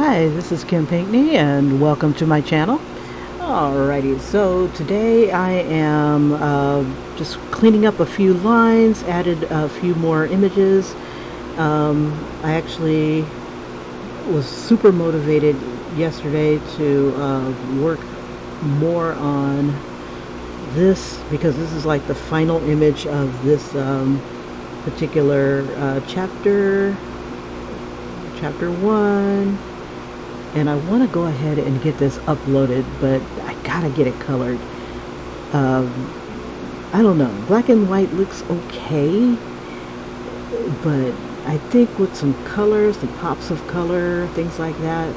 Hi, this is Kim Pinkney and welcome to my channel. Alrighty, so today I am just cleaning up a few lines, added a few more images. I actually was super motivated yesterday to work more on this because this is like the final image of this particular chapter 1. And I want to go ahead and get this uploaded, but I gotta get it colored. I don't know, black and white looks okay, but I think with some colors, the pops of color, things like that,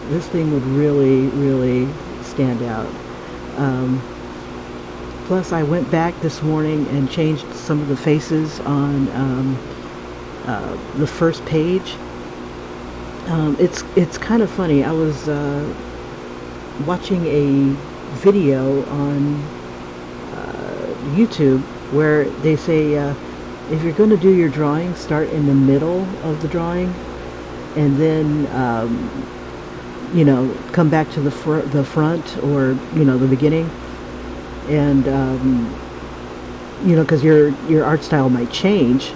this thing would really stand out. Plus I went back this morning and changed some of the faces on the first page. It's kind of funny. I was watching a video on YouTube where they say if you're going to do your drawing, start in the middle of the drawing, and then come back to the front, or the beginning, and because your art style might change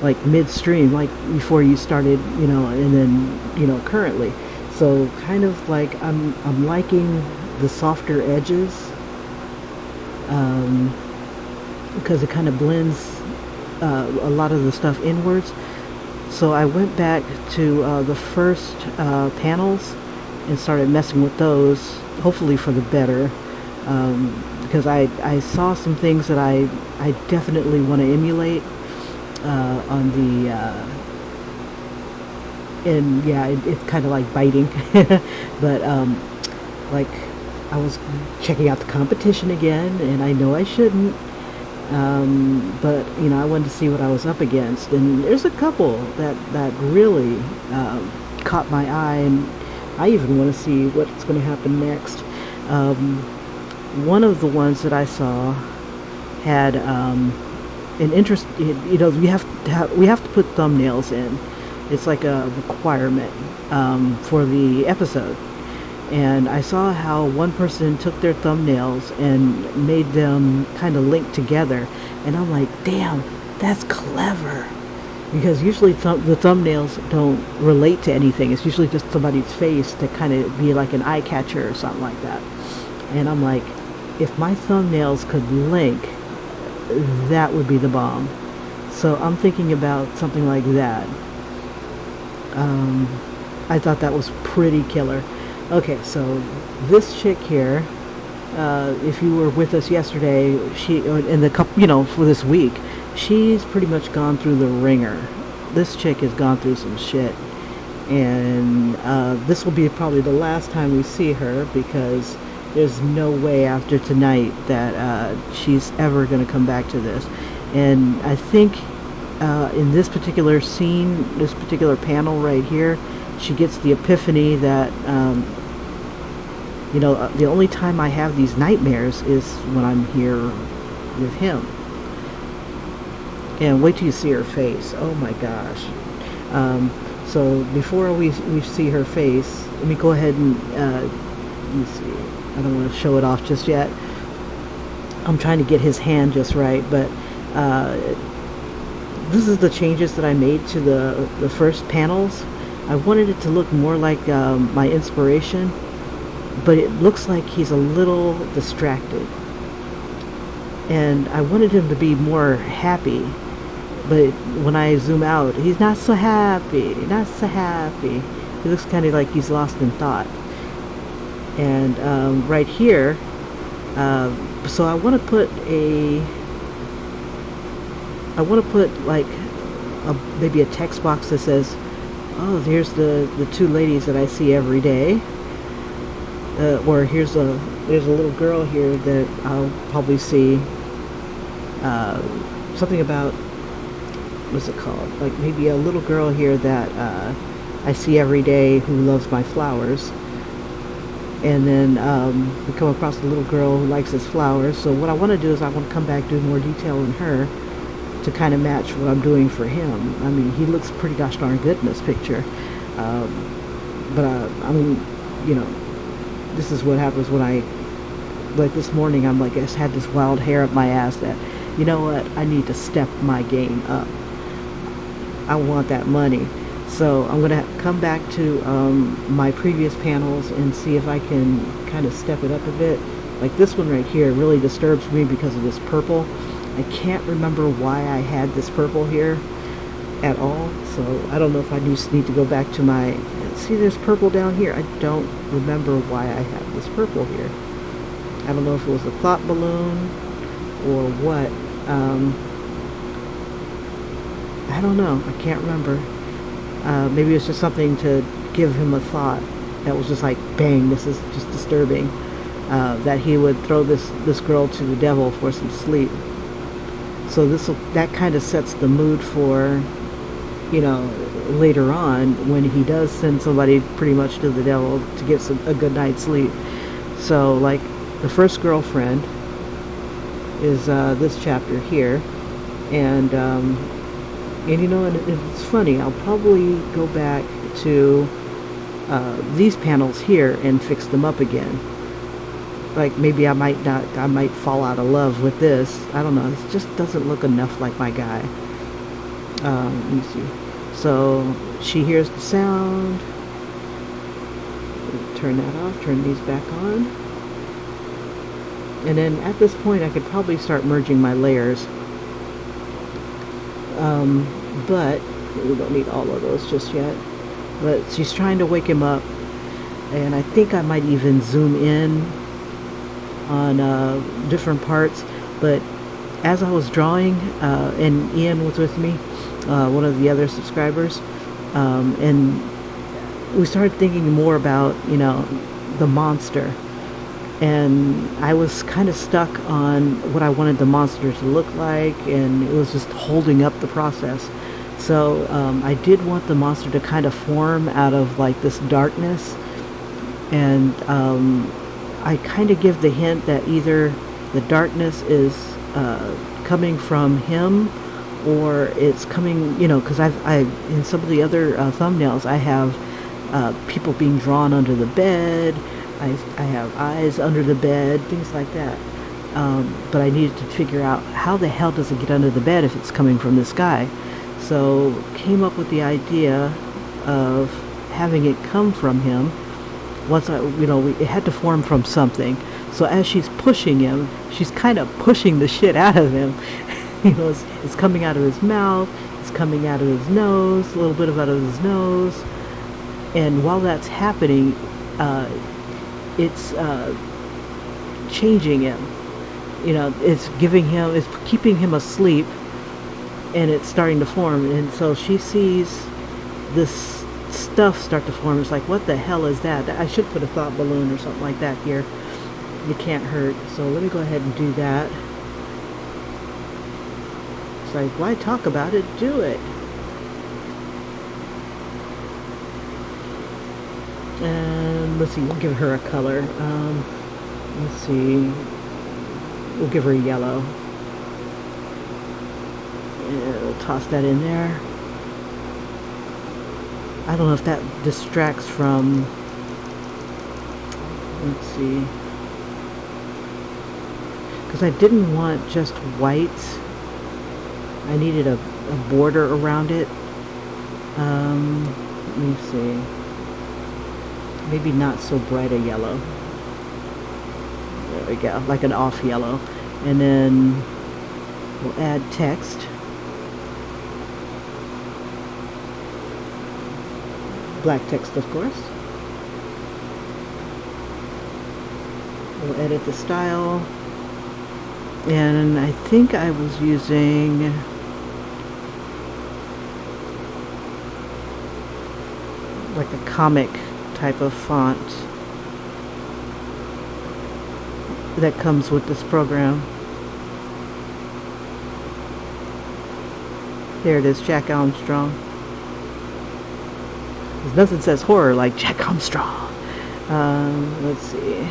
like midstream, like before you started, and then currently. So kind of like I'm liking the softer edges because it kind of blends a lot of the stuff inwards. So I went back to the first panels and started messing with those, hopefully for the better, because I saw some things that I definitely want to emulate on the and yeah, it's kind of like biting but like I was checking out the competition again, and I know I shouldn't, but I wanted to see what I was up against, and there's a couple that really caught my eye, and I even want to see what's going to happen next. One of the ones that I saw had an interest. We have to put thumbnails in. It's like a requirement for the episode. And I saw how one person took their thumbnails and made them kind of link together, and I'm like, damn, that's clever, because usually the thumbnails don't relate to anything. It's usually just somebody's face to kind of be like an eye catcher or something like that. And I'm like, if my thumbnails could link, that would be the bomb. So I'm thinking about something like that. I thought that was pretty killer. Okay, so this chick here, if you were with us yesterday, she in the couple, for this week, she's pretty much gone through the ringer. This chick has gone through some shit, and this will be probably the last time we see her, because there's no way after tonight that she's ever going to come back to this. And I think in this particular scene, this particular panel right here, she gets the epiphany that the only time I have these nightmares is when I'm here with him. And wait till you see her face. Oh my gosh. So before we see her face, let me go ahead and let me see. I don't want to show it off just yet. I'm trying to get his hand just right, but this is the changes that I made to the first panels. I wanted it to look more like my inspiration, but it looks like he's a little distracted. And I wanted him to be more happy, but when I zoom out, he's not so happy, not so happy. He looks kind of like he's lost in thought. And right here, so I want to put like maybe a text box that says, oh, here's the two ladies that I see every day, or there's a little girl here that I'll probably see, something about, what's it called, like maybe a little girl here that I see every day who loves my flowers. And then we come across a little girl who likes his flowers. So what I want to do is I want to come back, do more detail in her to kind of match what I'm doing for him. I mean, he looks pretty gosh darn good in this picture. But I'm, you know, this is what happens when I, like this morning, I'm like, I just had this wild hair up my ass that, you know what, I need to step my game up. I want that money. So I'm going to come back to my previous panels and see if I can kind of step it up a bit. Like this one right here really disturbs me because of this purple. I can't remember why I had this purple here at all. So I don't know if I just need to go back to my, see there's purple down here. I don't remember why I have this purple here. I don't know if it was a thought balloon or what. I don't know. I can't remember. Maybe it's just something to give him a thought that was just like, bang, this is just disturbing. That he would throw this girl to the devil for some sleep. So that kind of sets the mood for, you know, later on when he does send somebody pretty much to the devil to get a good night's sleep. So like the first girlfriend is this chapter here, and you know, and it's funny, I'll probably go back to these panels here and fix them up again. Like maybe I might fall out of love with this. I don't know, it just doesn't look enough like my guy. Let me see. So she hears the sound. Turn that off, turn these back on. And then at this point I could probably start merging my layers. But we don't need all of those just yet. But she's trying to wake him up, and I think I might even zoom in on different parts. But as I was drawing, and Ian was with me, one of the other subscribers, and we started thinking more about, you know, the monster. And I was kind of stuck on what I wanted the monster to look like, and it was just holding up the process. So I did want the monster to kind of form out of like this darkness, and I kind of give the hint that either the darkness is coming from him, or it's coming, you know, because I in some of the other thumbnails I have people being drawn under the bed. I have eyes under the bed, things like that. But I needed to figure out how the hell does it get under the bed if it's coming from this guy. So came up with the idea of having it come from him. Once it had to form from something. So as she's pushing him, she's kind of pushing the shit out of him. You know, it's coming out of his mouth, it's coming out of his nose, a little bit out of his nose. And while that's happening, it's changing him. You know, it's keeping him asleep, and it's starting to form. And so she sees this stuff start to form. It's like, what the hell is that? I should put a thought balloon or something like that here. It can't hurt. So let me go ahead and do that. It's like, why talk about it? Do it. And let's see, we'll give her a color. Let's see, we'll give her yellow. And we'll toss that in there. I don't know if that distracts from, let's see, because I didn't want just white. I needed a border around it. Let me see. Maybe not so bright a yellow. There we go, like an off yellow. And then we'll add text. Black text, of course. We'll edit the style. And I think I was using like a comic type of font that comes with this program. There it is, Jack Armstrong. There's nothing says horror like Jack Armstrong. Let's see.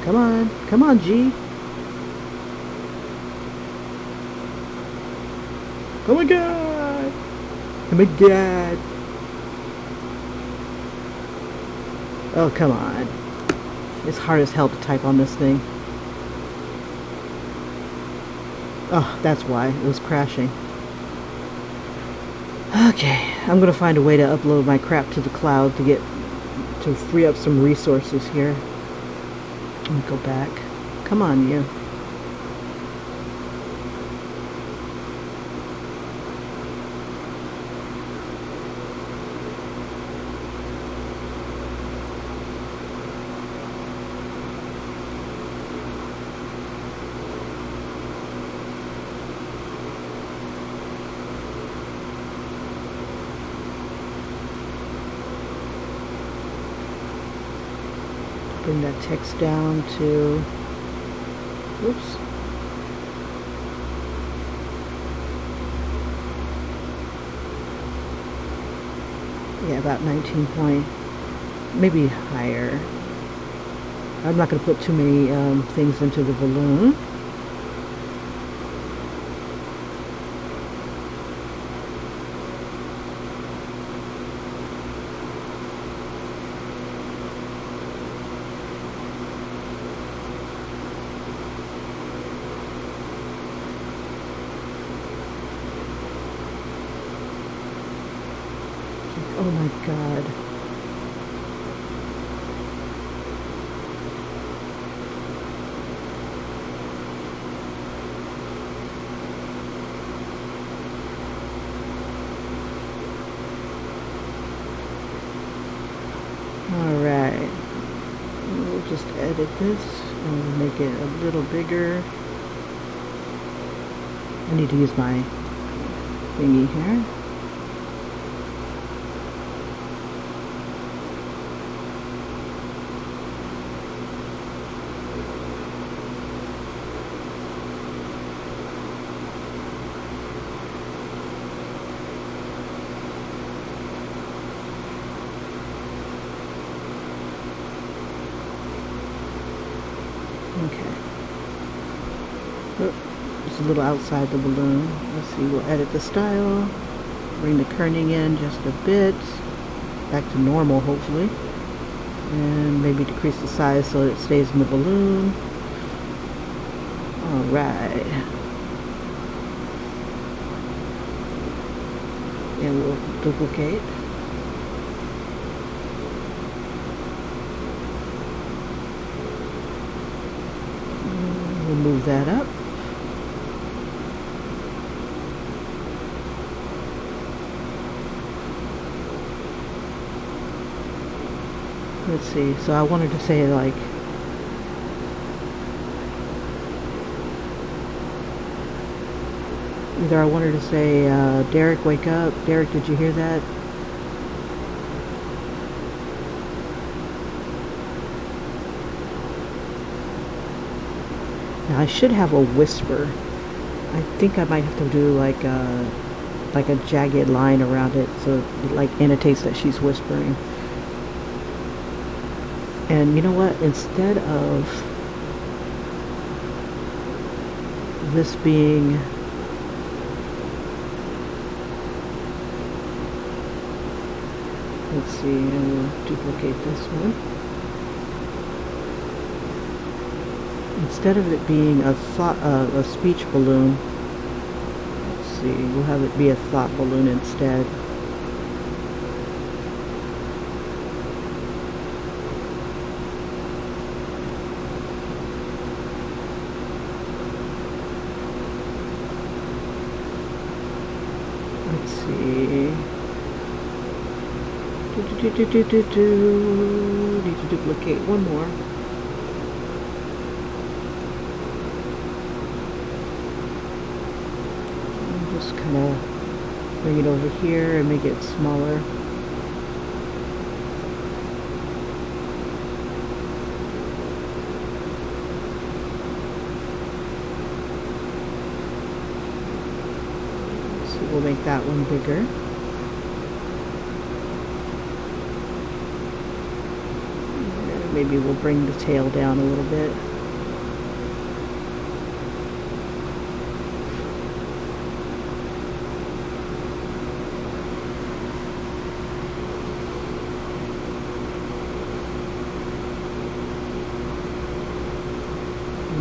Come on, G. Oh my god! Oh my god! Oh, come on. It's hard as hell to type on this thing. Oh, that's why it was crashing. Okay, I'm gonna find a way to upload my crap to the cloud to free up some resources here. Let me go back. Come on, you. Bring that text down to, oops. Yeah, about 19 point, maybe higher. I'm not going to put too many things into the balloon. Oh my god. Alright. We'll just edit this and make it a little bigger. I need to use my thingy here. Okay. Oh, it's a little outside the balloon. Let's see, we'll edit the style. Bring the kerning in just a bit. Back to normal, hopefully. And maybe decrease the size so it stays in the balloon. Alright. And we'll duplicate. We'll move that up. Let's see, so I wanted to say like either I wanted to say Derek, wake up. Derek, did you hear that? Now I should have a whisper. I think I might have to do like a jagged line around it so it like annotates that she's whispering. And you know what? Instead of this being let's see, and we'll duplicate this one. Instead of it being a speech balloon, let's see, we'll have it be a thought balloon instead. Let's see. Need to duplicate one more. And just kind of bring it over here and make it smaller. So we'll make that one bigger. Maybe we'll bring the tail down a little bit.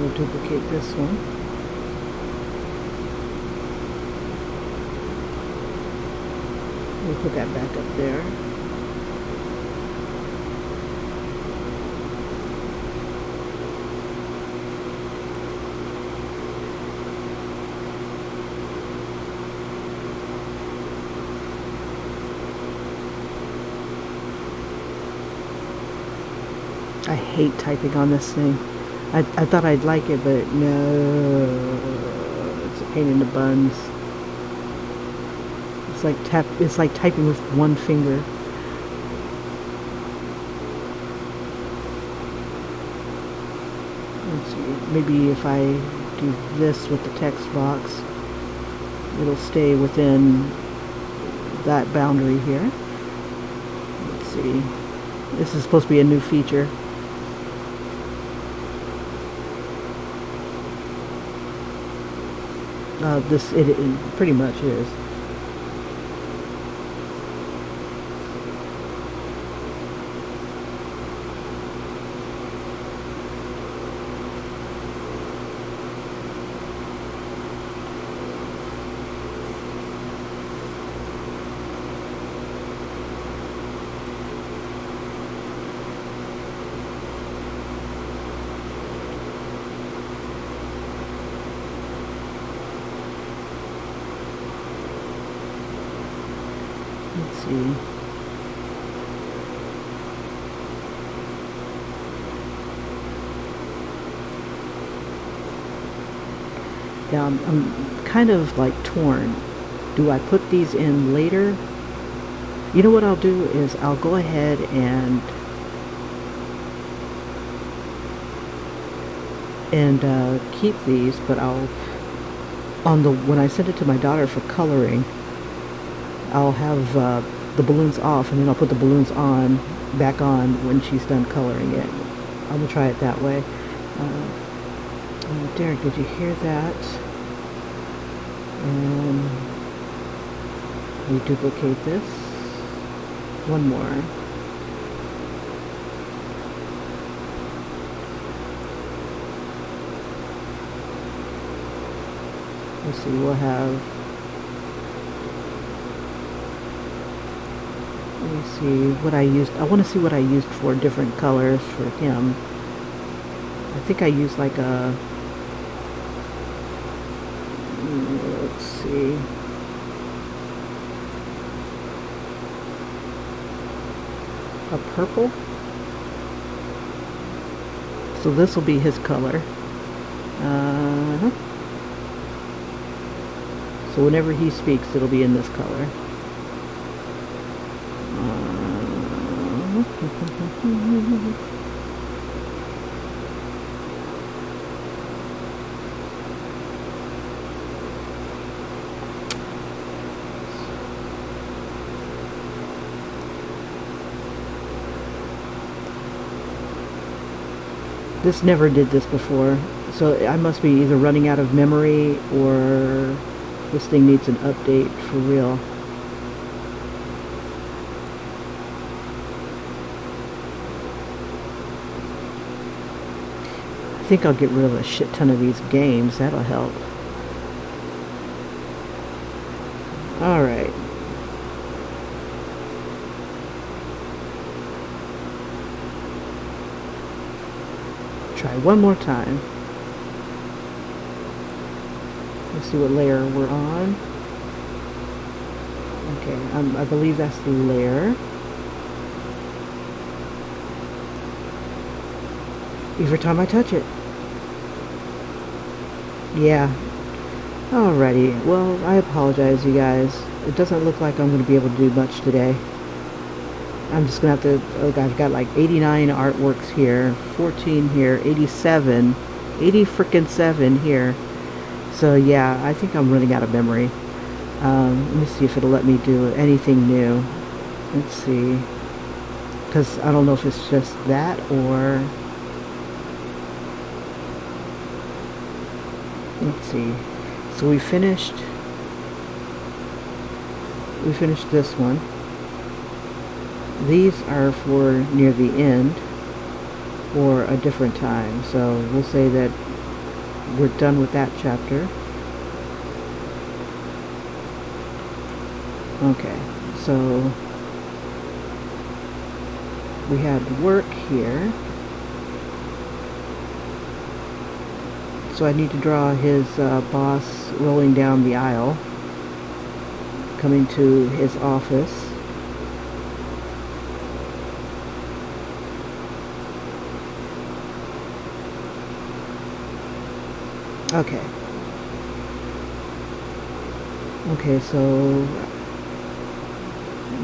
we'll duplicate this one. We'll put that back up there. I hate typing on this thing. I thought I'd like it, but no, it's a pain in the buns. It's like typing with one finger. Let's see. Maybe if I do this with the text box, it'll stay within that boundary here. Let's see. This is supposed to be a new feature. It pretty much is. Let's see. Yeah, I'm kind of like torn. Do I put these in later? You know what I'll do is I'll go ahead and keep these, but when I send it to my daughter for coloring, I'll have the balloons off, and then I'll put the balloons back on when she's done coloring it. I'm gonna try it that way. Derek, did you hear that? And we duplicate this. One more. Let's see, we'll have, let me see what I used. I want to see what I used for different colors for him. I think I used like a, let's see. A purple. So this will be his color. So whenever he speaks, it'll be in this color. This never did this before, so I must be either running out of memory or this thing needs an update for real. I think I'll get rid of a shit ton of these games. That'll help. Alright. Try one more time. Let's see what layer we're on. Okay, I believe that's the layer. Every time I touch it. Yeah. Alrighty. Well, I apologize, you guys. It doesn't look like I'm going to be able to do much today. I'm just going to have to, look, I've got like 89 artworks here, 14 here, 87, 80 frickin' 7 here. So yeah, I think I'm running out of memory. Let me see if it'll let me do anything new. Let's see. Because I don't know if it's just that or... Let's see. So we finished this one. These are for near the end or a different time. So we'll say that we're done with that chapter. Okay, so we had work here. So I need to draw his boss rolling down the aisle, coming to his office. Okay. Okay, so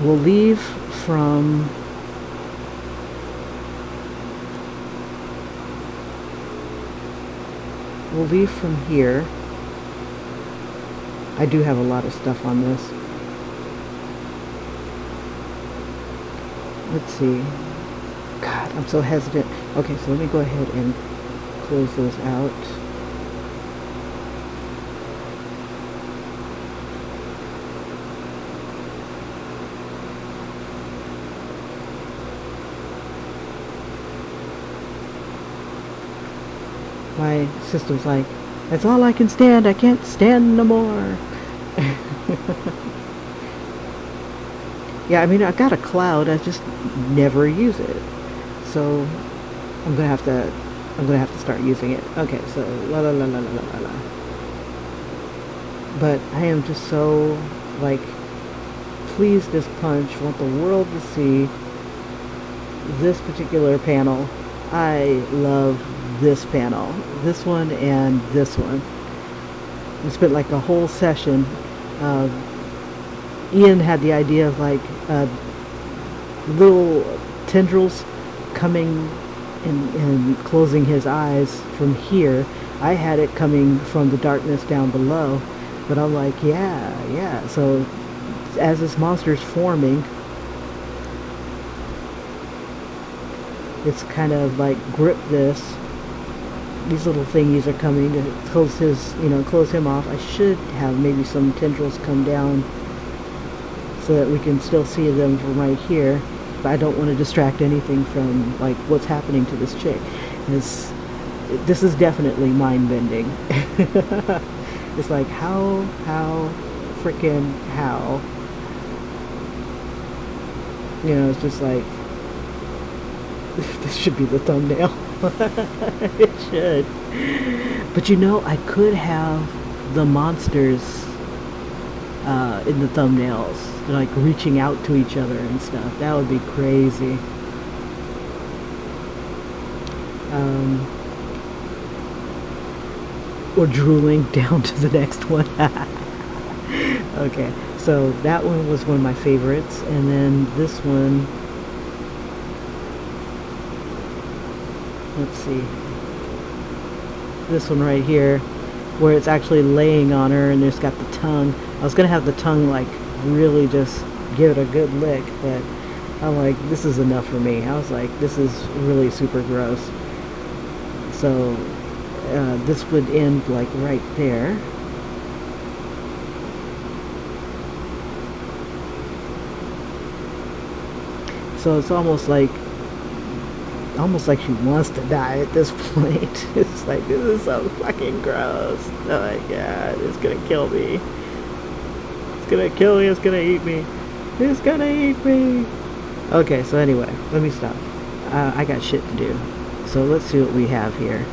we'll leave from here. I do have a lot of stuff on this. Let's see. God, I'm so hesitant. Okay, so let me go ahead and close those out. My sister's like, that's all I can stand. I can't stand no more. Yeah, I mean, I got a cloud. I just never use it. So I'm gonna have to start using it. Okay, so la la la la la la la. But I am just so like pleased as punch. Want the world to see this particular panel. I love this panel, this one and this one. We spent like a whole session. Ian had the idea of like little tendrils coming and closing his eyes from here. I had it coming from the darkness down below, but I'm like, yeah. So as this monster's forming, it's kind of like grip this. These little thingies are coming to close close him off. I should have maybe some tendrils come down so that we can still see them from right here. But I don't want to distract anything from like what's happening to this chick. This is definitely mind-bending. It's like how freaking how. It's just like this should be the thumbnail. It should. But I could have the monsters in the thumbnails, like reaching out to each other and stuff. That would be crazy. Or drooling down to the next one. Okay, so that one was one of my favorites, and then this one, let's see, this one right here, where it's actually laying on her and it's got the tongue. I was gonna have the tongue like really just give it a good lick, but I'm like, this is enough for me. I was like, this is really super gross. So this would end like right there. So it's almost like she wants to die at this point. It's like, this is so fucking gross. Oh my god, it's gonna kill me. It's gonna kill me, it's gonna eat me. It's gonna eat me. Okay, so anyway, let me stop. I got shit to do. So let's see what we have here.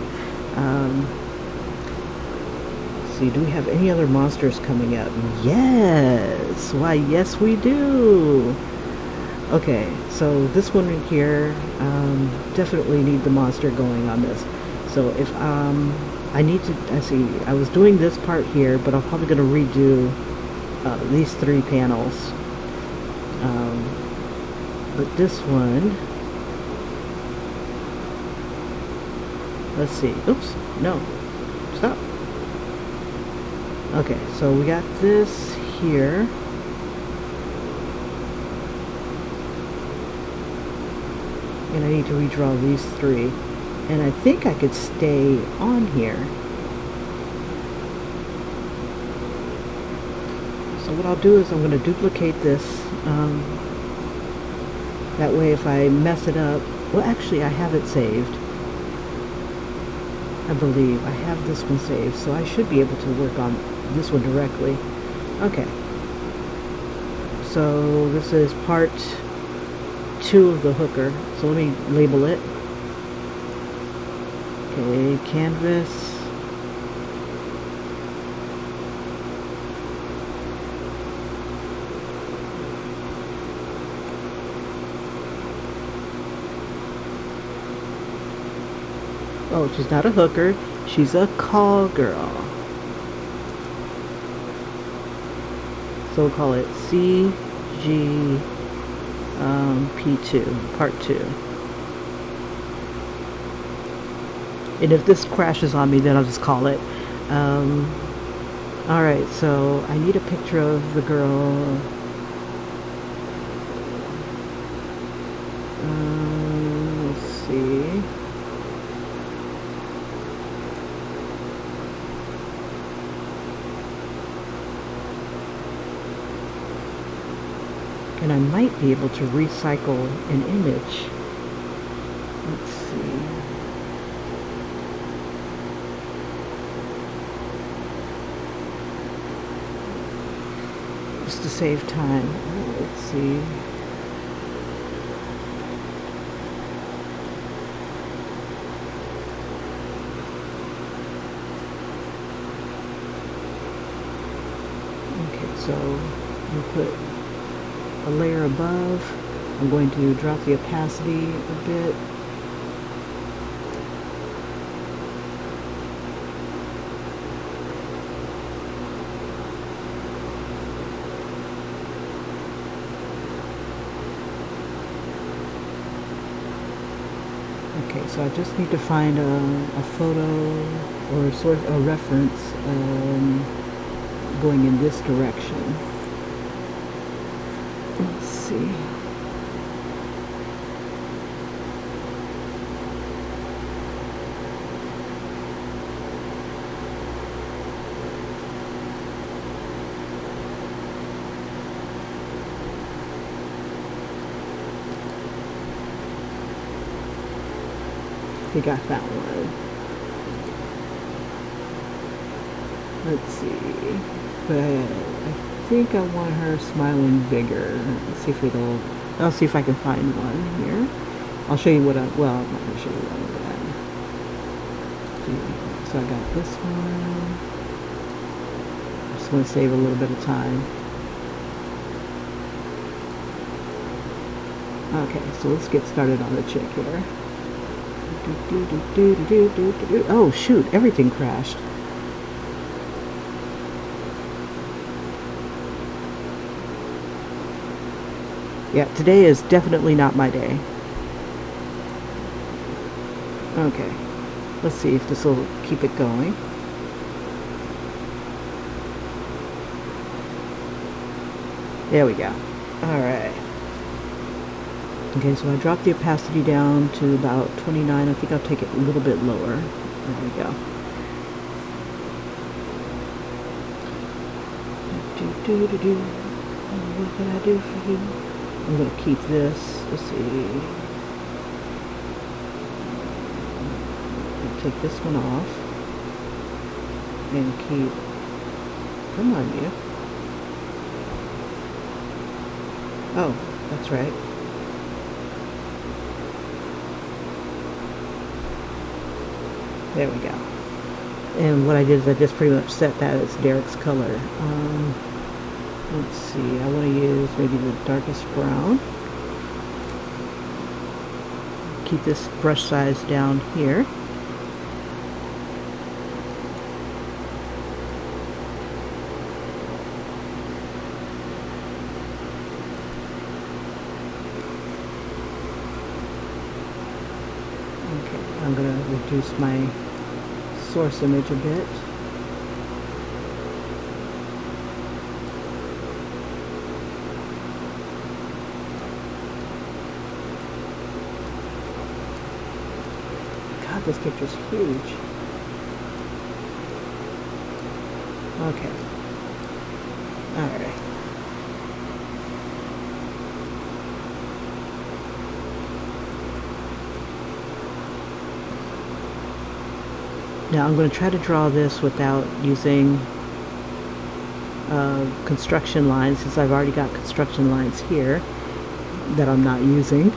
Let's see, do we have any other monsters coming up? Yes! Why, yes we do! Okay, so this one in here, definitely need the monster going on this. So if, I was doing this part here, but I'm probably going to redo these 3 panels. But this one, let's see, oops, no, stop. Okay, so we got this here. And I need to redraw these 3. And I think I could stay on here. So what I'll do is I'm going to duplicate this. That way if I mess it up, well actually I have it saved. I believe. I have this one saved, so I should be able to work on this one directly. Okay. So this is part 2 of the hooker. So let me label it. Okay, canvas. Oh, she's not a hooker. She's a call girl. So we'll call it CG P2, part 2. And if this crashes on me, then I'll just call it. Alright, so I need a picture of the girl. Let's see. And I might be able to recycle an image. Let's see. Just to save time. Let's see. Okay, so we'll put a layer above. I'm going to drop the opacity a bit. Okay, so I just need to find a photo or a source, a reference going in this direction. Let's see. I think I found one. Let's see. But I think I want her smiling bigger. Let's see if I'll see if I can find one here. I'll show you what I'm not going to show you all of that. So I got this one. I just want to save a little bit of time. Okay, so let's get started on the chick here. Oh shoot, everything crashed. Yeah, today is definitely not my day. Okay, let's see if this will keep it going. There we go. Alright. Okay, so I dropped the opacity down to about 29. I think I'll take it a little bit lower. There we go. What can I do for you? I'm going to keep this. Let's see. I'll take this one off. And keep... Come on, you. Oh, that's right. There we go. And what I did is I just pretty much set that as Derek's color. Let's see, I want to use maybe the darkest brown. Keep this brush size down here. Okay, I'm going to reduce my source image a bit. God, this picture's huge. Okay. Alright. Now I'm going to try to draw this without using construction lines, since I've already got construction lines here that I'm not using.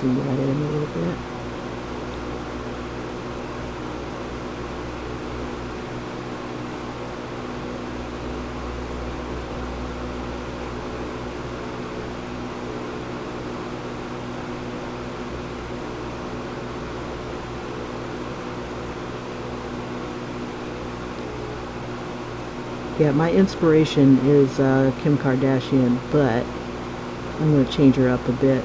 Zoom that in a little bit. Yeah, my inspiration is Kim Kardashian, but I'm going to change her up a bit.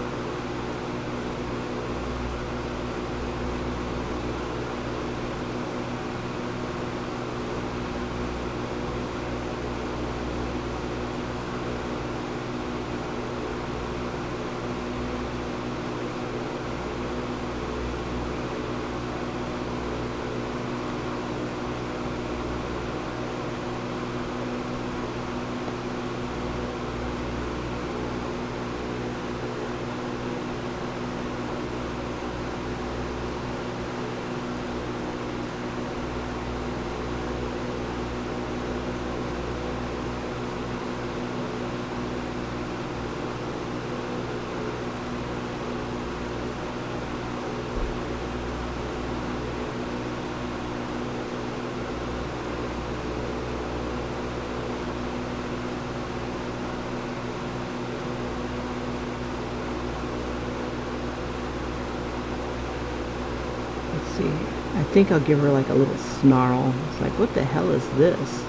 See, I think I'll give her like a little snarl. It's like, what the hell is this?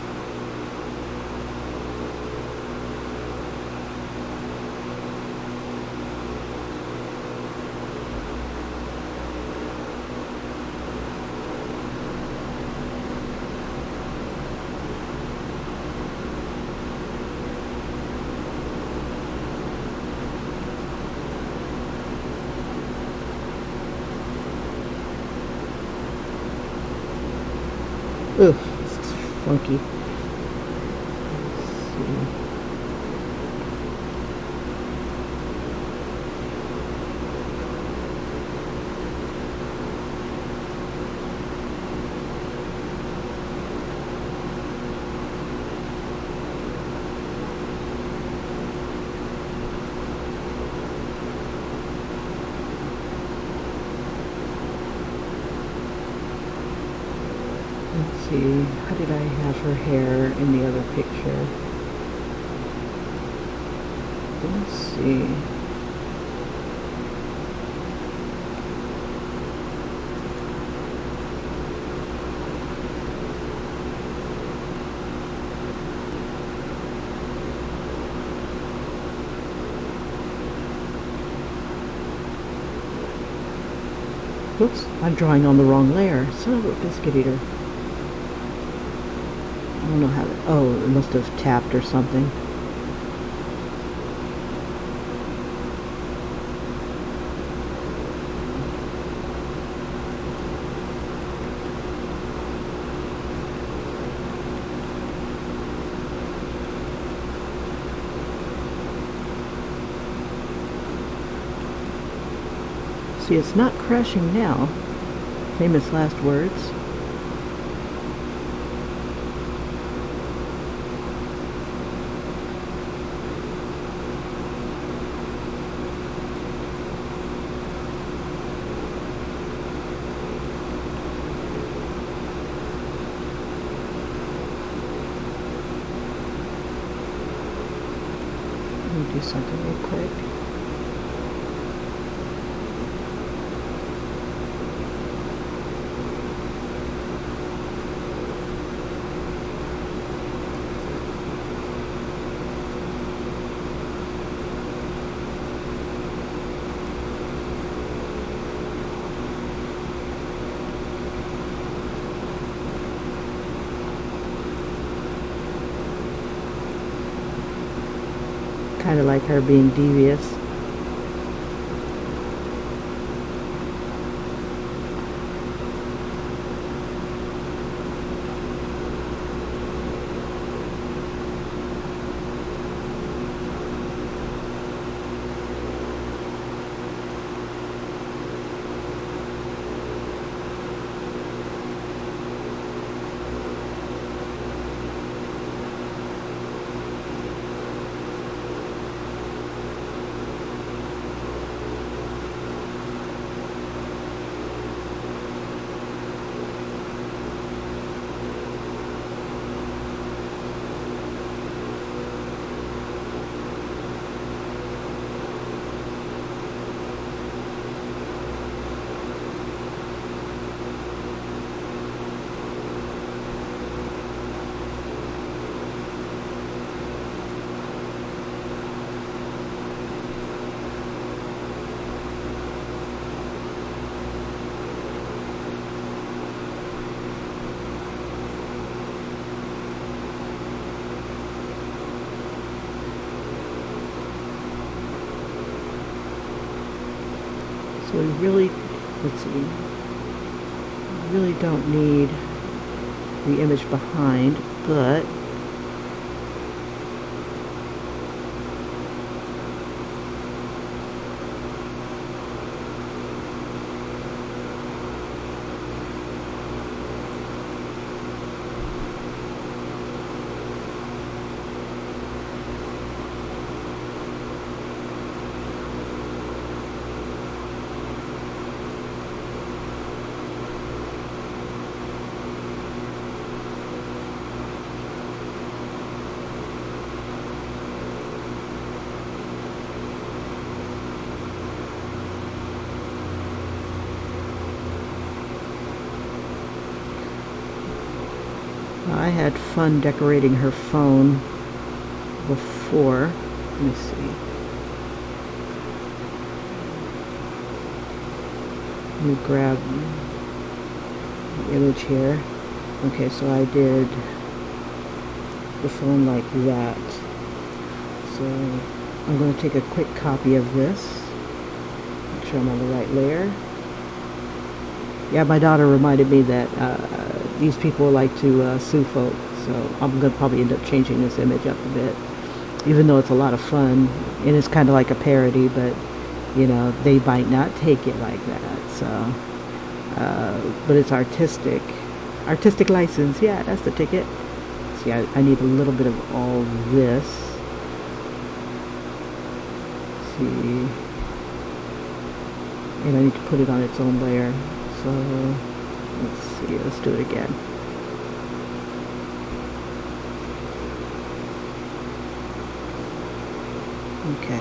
Ugh, this is funky. Let's see. Let's see, how did I have her hair in the other picture? Let's see. Oops, I'm drawing on the wrong layer. Son of a biscuit eater. I don't know how to, oh, it must have tapped or something. See, it's not crashing now. Famous last words. Let me do something real quick. Kind of like her being devious. really, let's see, really don't need the image behind, but I had fun decorating her phone before. Let me see. Let me grab the image here. Okay, so I did the phone like that. So I'm going to take a quick copy of this. Make sure I'm on the right layer. Yeah, my daughter reminded me that these people like to sue folk, so I'm going to probably end up changing this image up a bit, even though it's a lot of fun, and it's kind of like a parody, but, you know, they might not take it like that, so, but it's artistic license, yeah, that's the ticket. See, I need a little bit of all this. See, and I need to put it on its own layer. So let's see, let's do it again. Okay.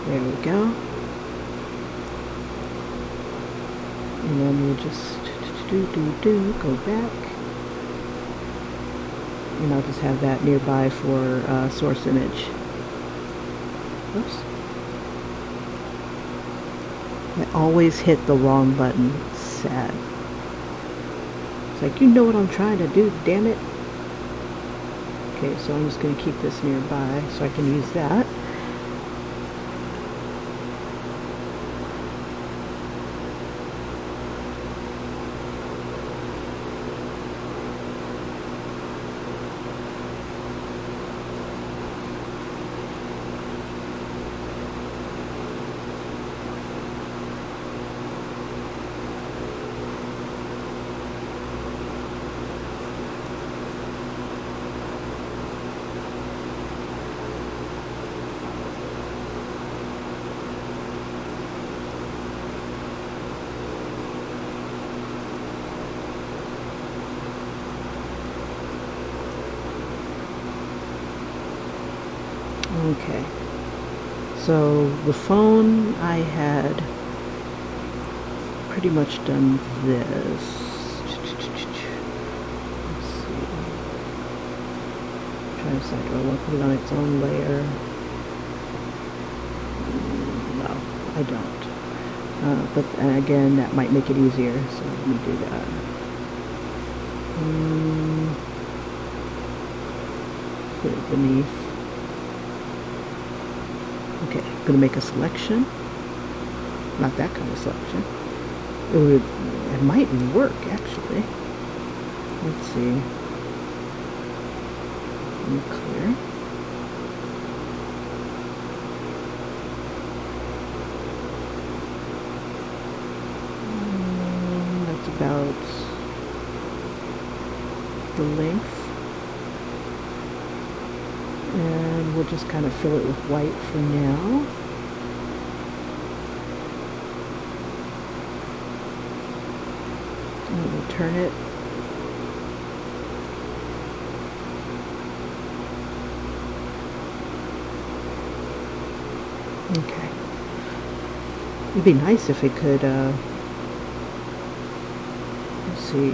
There we go. And then we'll just go back. And I'll just have that nearby for source image. Oops. I always hit the wrong button. It's sad. It's like, you know what I'm trying to do, damn it. Okay, so I'm just going to keep this nearby so I can use that. Okay, so the phone, I had pretty much done this. Let's see. Try to decide, do I want to put it on its own layer? No, I don't. But again, that might make it easier, so let me do that. Put it beneath. Okay, I'm going to make a selection. Not that kind of selection. It might work, actually. Let's see. Let me clear. That's about the length. And we'll just kind of fill it with white for now. And we'll turn it. Okay. It'd be nice if it could, let's see,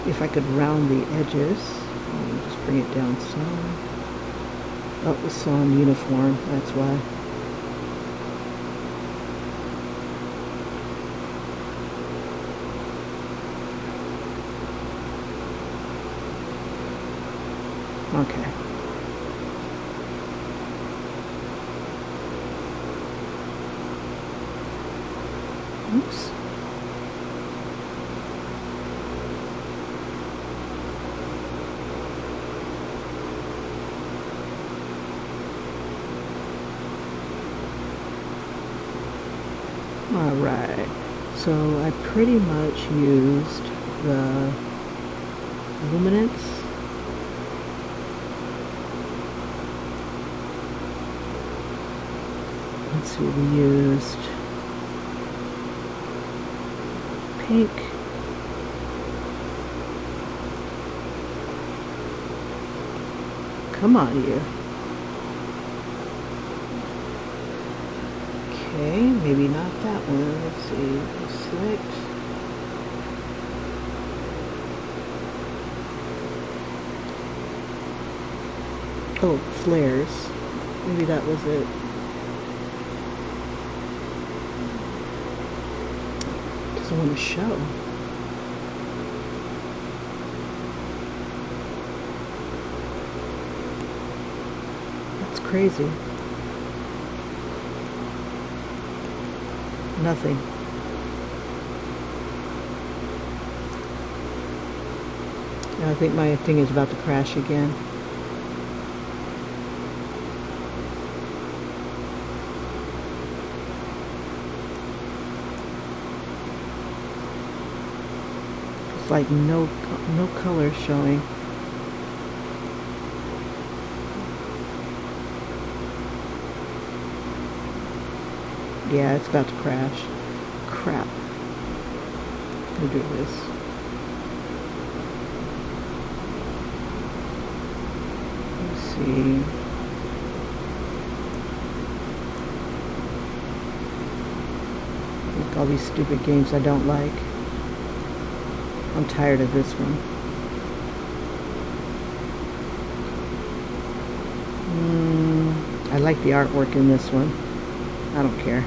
if I could round the edges. Just bring it down some. Oh, it's on uniform, that's why. Okay. Oops. Alright, so I pretty much used the luminance. Let's see, we used pink, come on you. Okay, maybe not that one. Let's see, select. Oh, flares. Maybe that was it. Doesn't want to show. That's crazy. Nothing. I think my thing is about to crash again. It's like no color showing. Yeah, it's about to crash. Crap. Let me do this. Let's see. Look, all these stupid games I don't like. I'm tired of this one. I like the artwork in this one. I don't care.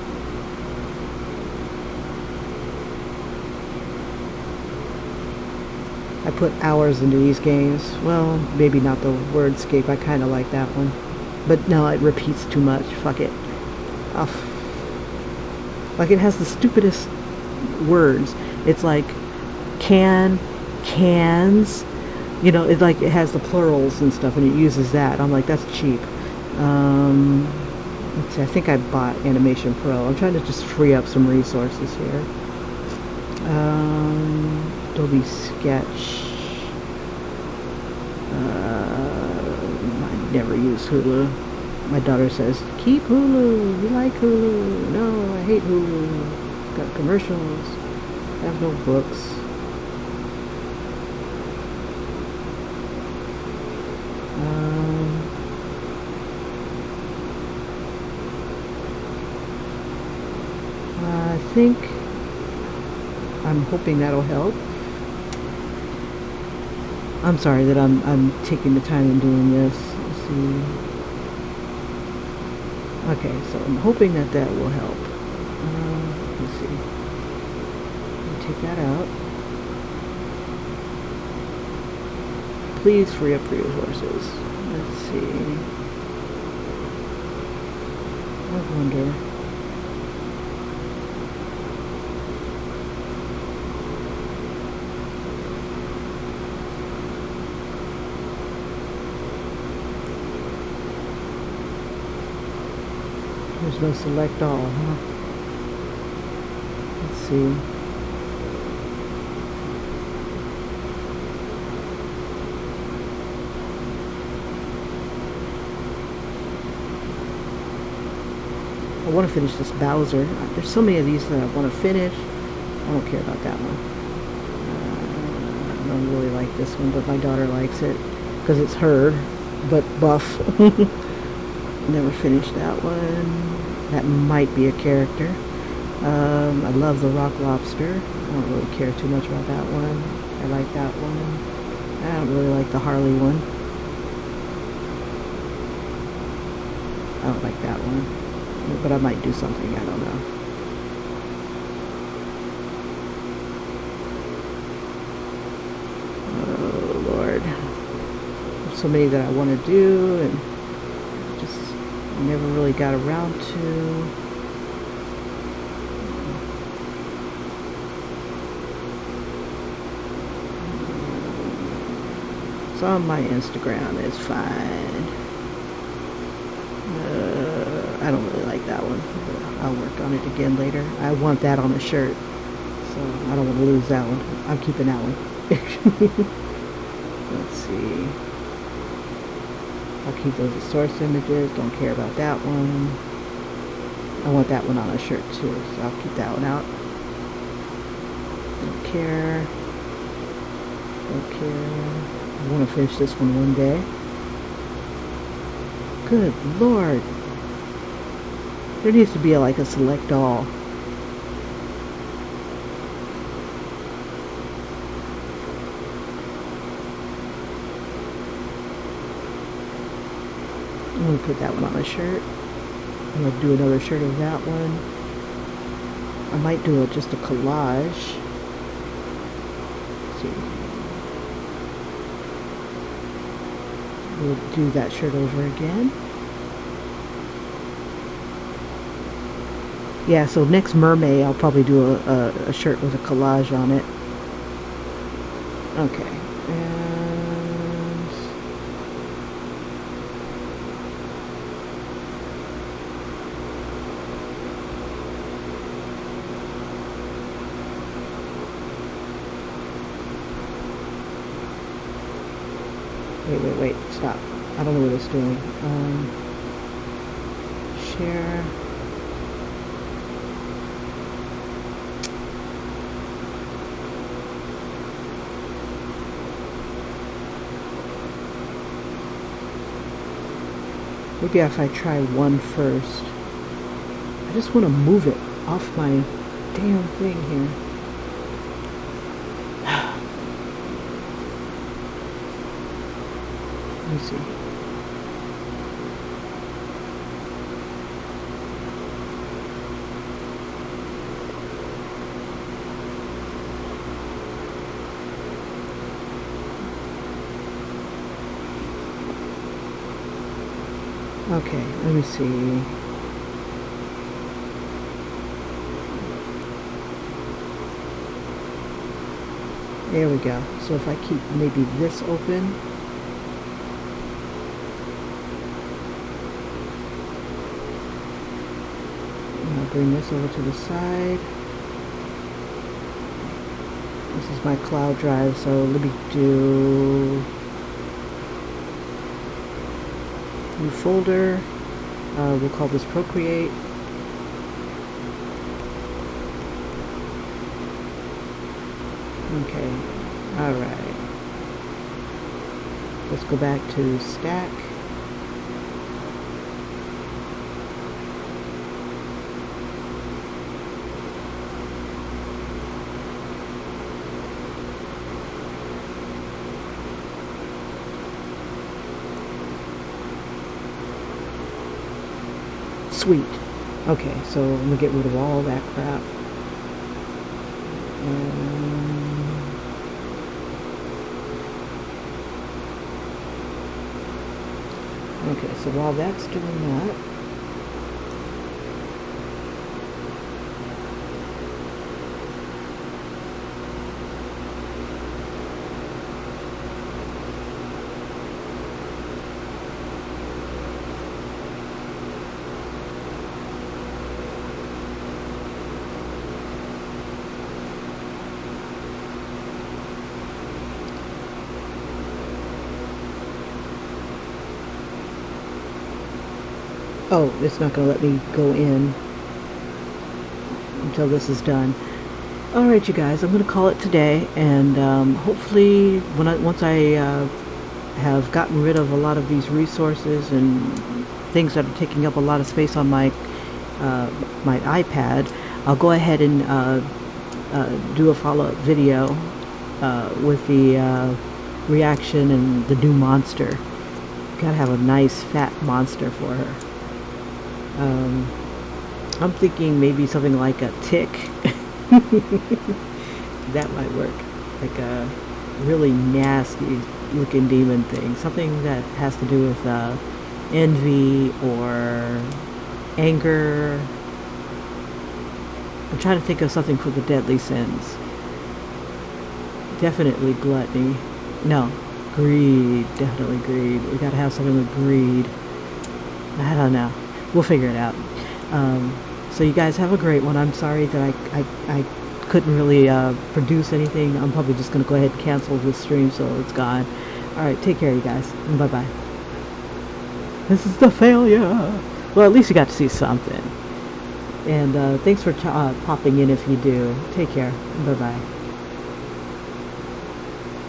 I put hours into these games. Well, maybe not the wordscape. I kind of like that one. But no, it repeats too much. Fuck it. Like it has the stupidest words. It's like can, cans. You know, it has the plurals and stuff, and it uses that. I'm like, that's cheap. Let's see, I think I bought Animation Pro. I'm trying to just free up some resources here. Adobe Sketch. I never use Hulu. My daughter says, keep Hulu. You like Hulu. No, I hate Hulu. Got commercials. I have no books. I think I'm hoping that'll help. I'm sorry that I'm taking the time and doing this. Let's see. Okay, so I'm hoping that will help. Let's see. Let me take that out. Please free up resources. Let's see. I wonder. There's no select all, huh? Let's see. I want to finish this Bowser. There's so many of these that I want to finish. I don't care about that one. I don't really like this one, but my daughter likes it because it's her, but buff. Never finished that one. That might be a character. I love the Rock Lobster. I don't really care too much about that one. I like that one. I don't really like the Harley one. I don't like that one. But I might do something. I don't know. Oh, Lord. There's so many that I want to do, and never really got around to. it's on my Instagram. It's fine. I don't really like that one. But I'll work on it again later. I want that on a shirt, so I don't want to lose that one. I'm keeping that one. Let's see. I'll keep those as source images. Don't care about that one. I want that one on a shirt too, so I'll keep that one out. Don't care. Don't care. I want to finish this one day. Good Lord. There needs to be like a select all. I'm going to put that one on a shirt. I'm going to do another shirt of that one. I might do just a collage. Let's see. We'll do that shirt over again. Yeah, so next Mermaid, I'll probably do a shirt with a collage on it. Okay. And wait, stop. I don't know what it's doing. Share. Maybe if I try one first. I just want to move it off my damn thing here. Let me see. Okay, let me see. There we go. So if I keep maybe this open. And I'll bring this over to the side. This is my cloud drive, so let me do new folder. We'll call this Procreate. Okay, alright. Let's go back to stack. Sweet. Okay, so I'm gonna get rid of all that crap. Okay, so while that's doing that, oh, it's not going to let me go in until this is done. Alright, you guys, I'm going to call it today, and hopefully once I have gotten rid of a lot of these resources and things that are taking up a lot of space on my my iPad, I'll go ahead and do a follow-up video with the reaction and the new monster. Gotta have a nice fat monster for her. I'm thinking maybe something like a tick. That might work. Like a really nasty looking demon thing. Something that has to do with envy or anger. I'm trying to think of something for the deadly sins. Definitely gluttony. No, Greed, definitely greed. We gotta have something with greed. I don't know. We'll figure it out. So you guys have a great one. I'm sorry that I couldn't really produce anything. I'm probably just gonna go ahead and cancel this stream so it's gone. Alright, take care, you guys. Bye bye. This is the failure. Well, at least you got to see something. And thanks for popping in if you do. Take care. Bye bye.